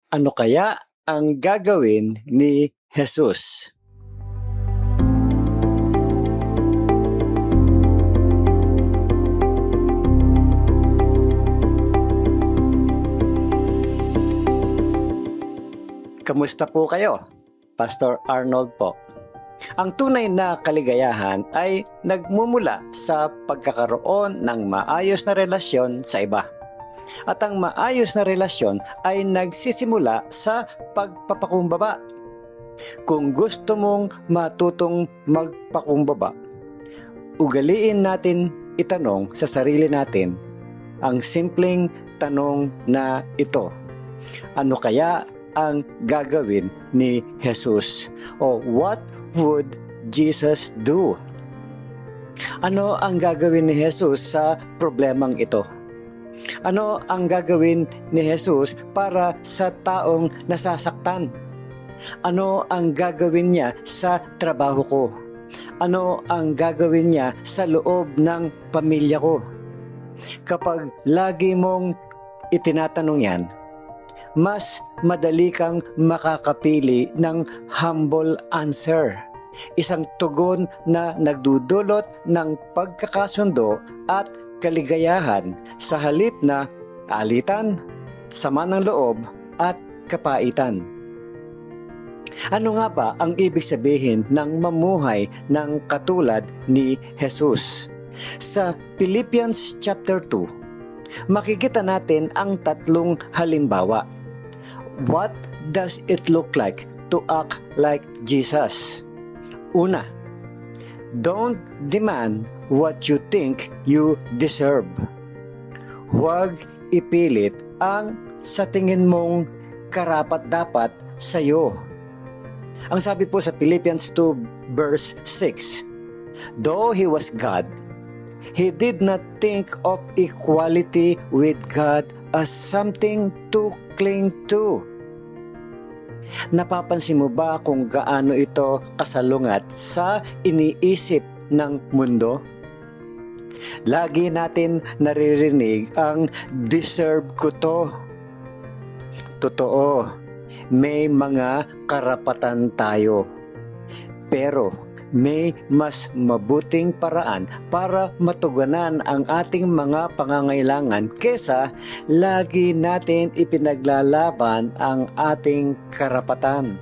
Ano kaya ang gagawin ni Jesus? Kamusta po kayo? Pastor Arnold po. Ang tunay na kaligayahan ay nagmumula sa pagkakaroon ng maayos na relasyon sa iba. At ang maayos na relasyon ay nagsisimula sa pagpapakumbaba. Kung gusto mong matutong magpakumbaba, ugaliin natin itanong sa sarili natin ang simpleng tanong na ito. Ano kaya ang gagawin ni Jesus? O what would Jesus do? Ano ang gagawin ni Jesus sa problemang ito? Ano ang gagawin ni Jesus para sa taong nasasaktan? Ano ang gagawin niya sa trabaho ko? Ano ang gagawin niya sa loob ng pamilya ko? Kapag lagi mong itinatanong yan, mas madali kang makakapili ng humble answer. Isang tugon na nagdudulot ng pagkakasundo at kaligayahan sa halip na alitan, sama ng loob at kapaitan. Ano nga ba ang ibig sabihin ng mamuhay ng katulad ni Jesus? Sa Philippians chapter 2, makikita natin ang tatlong halimbawa. What does it look like to act like Jesus? Una, don't demand what you think you deserve. Huwag ipilit ang sa tingin mong karapat-dapat sa iyo. Ang sabi po sa Philippians 2 verse 6, though He was God, He did not think of equality with God as something to cling to. Napapansin mo ba kung gaano ito kasalungat sa iniisip ng mundo? Lagi natin naririnig ang deserve ko to. Totoo, may mga karapatan tayo. Pero may mas mabuting paraan para matugunan ang ating mga pangangailangan kesa lagi natin ipinaglalaban ang ating karapatan.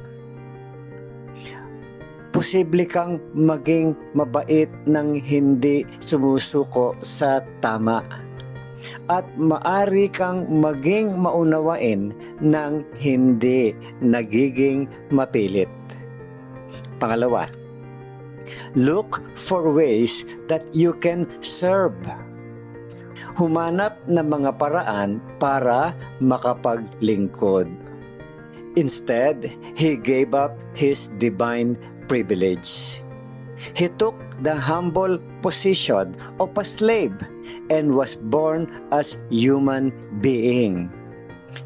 Posible kang maging mabait nang hindi sumusuko sa tama. At maari kang maging maunawain nang hindi nagiging mapilit. Pangalawa, look for ways that you can serve. Humanap ng mga paraan para makapaglingkod. Instead, He gave up His divine privilege. He took the humble position of a slave and was born as human being.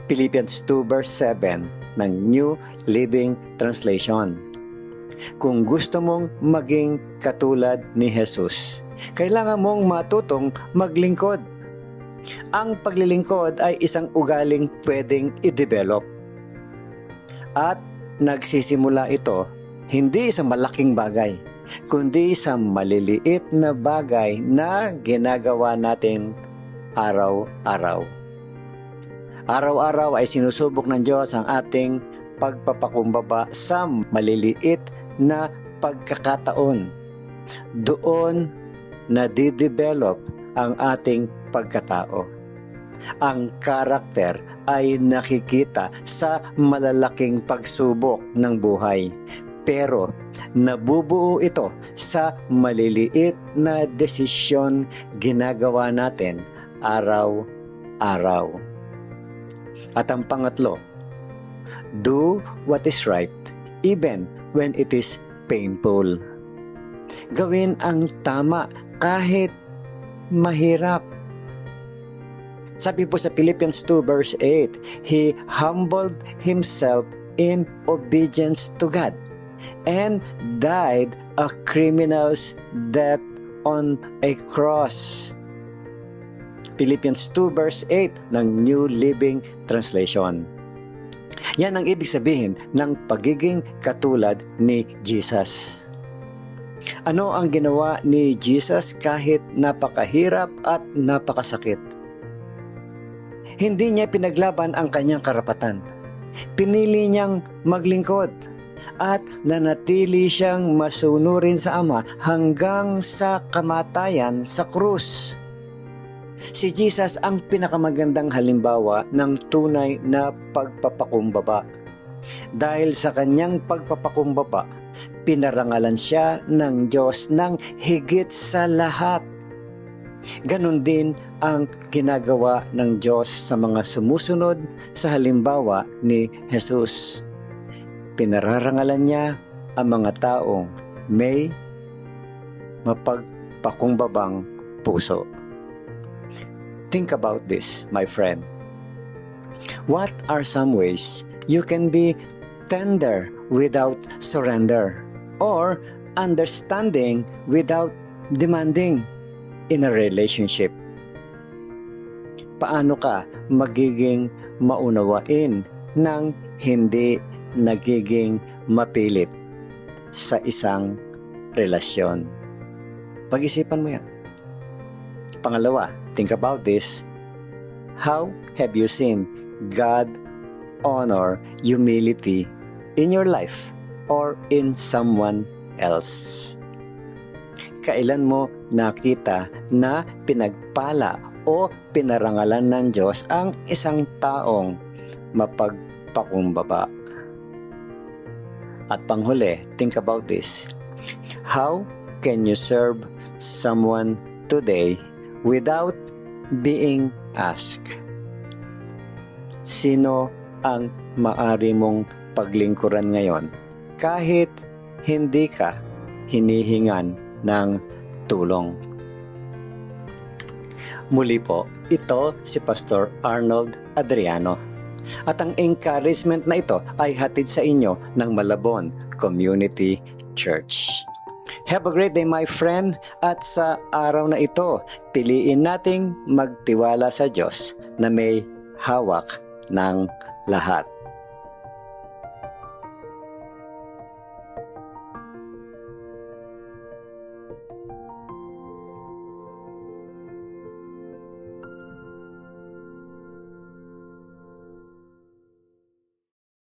Philippians 2 verse 7 ng New Living Translation. Kung gusto mong maging katulad ni Jesus, kailangan mong matutong maglingkod. Ang paglilingkod ay isang ugaling pwedeng i-develop. At nagsisimula ito hindi sa malaking bagay, kundi sa maliliit na bagay na ginagawa natin araw-araw. Araw-araw ay sinusubok ng Diyos ang ating pagpapakumbaba sa maliliit na pagkakataon. Doon nadidevelop ang ating pagkatao. Ang karakter ay nakikita sa malalaking pagsubok ng buhay. Pero nabubuo ito sa maliliit na desisyon ginagawa natin araw-araw. At ang pangatlo, do what is right even when it is painful. Gawin ang tama kahit mahirap. Sabi po sa Philippians 2 verse 8, He humbled Himself in obedience to God and died a criminal's death on a cross. Philippians 2 verse 8 ng New Living Translation. Yan ang ibig sabihin ng pagiging katulad ni Jesus. Ano ang ginawa ni Jesus kahit napakahirap at napakasakit? Hindi niya pinaglaban ang kanyang karapatan. Pinili niyang maglingkod at nanatili siyang masunurin sa Ama hanggang sa kamatayan sa krus. Si Jesus ang pinakamagandang halimbawa ng tunay na pagpapakumbaba. Dahil sa kanyang pagpapakumbaba, pinarangalan siya ng Diyos ng higit sa lahat. Ganon din ang ginagawa ng Diyos sa mga sumusunod sa halimbawa ni Jesus. Pinararangalan niya ang mga taong may mapagpakumbabang puso. Think about this, my friend. What are some ways you can be tender without surrender, or understanding without demanding in a relationship? Paano ka magiging maunawain nang hindi nagiging mapilit sa isang relasyon? Pag-isipan mo yan. Pangalawa, think about this. How have you seen God honor humility in your life or in someone else? Kailan mo nakita na pinagpala o pinarangalan ng Diyos ang isang taong mapagpakumbaba? At panghuli, think about this. How can you serve someone today without being asked? Sino ang maari mong paglingkuran ngayon kahit hindi ka hinihingan ng tulong? Muli po, ito si Pastor Arnold Adriano. At ang encouragement na ito ay hatid sa inyo ng Malabon Community Church. Have a great day, my friend, at sa araw na ito, piliin nating magtiwala sa Diyos na may hawak ng lahat.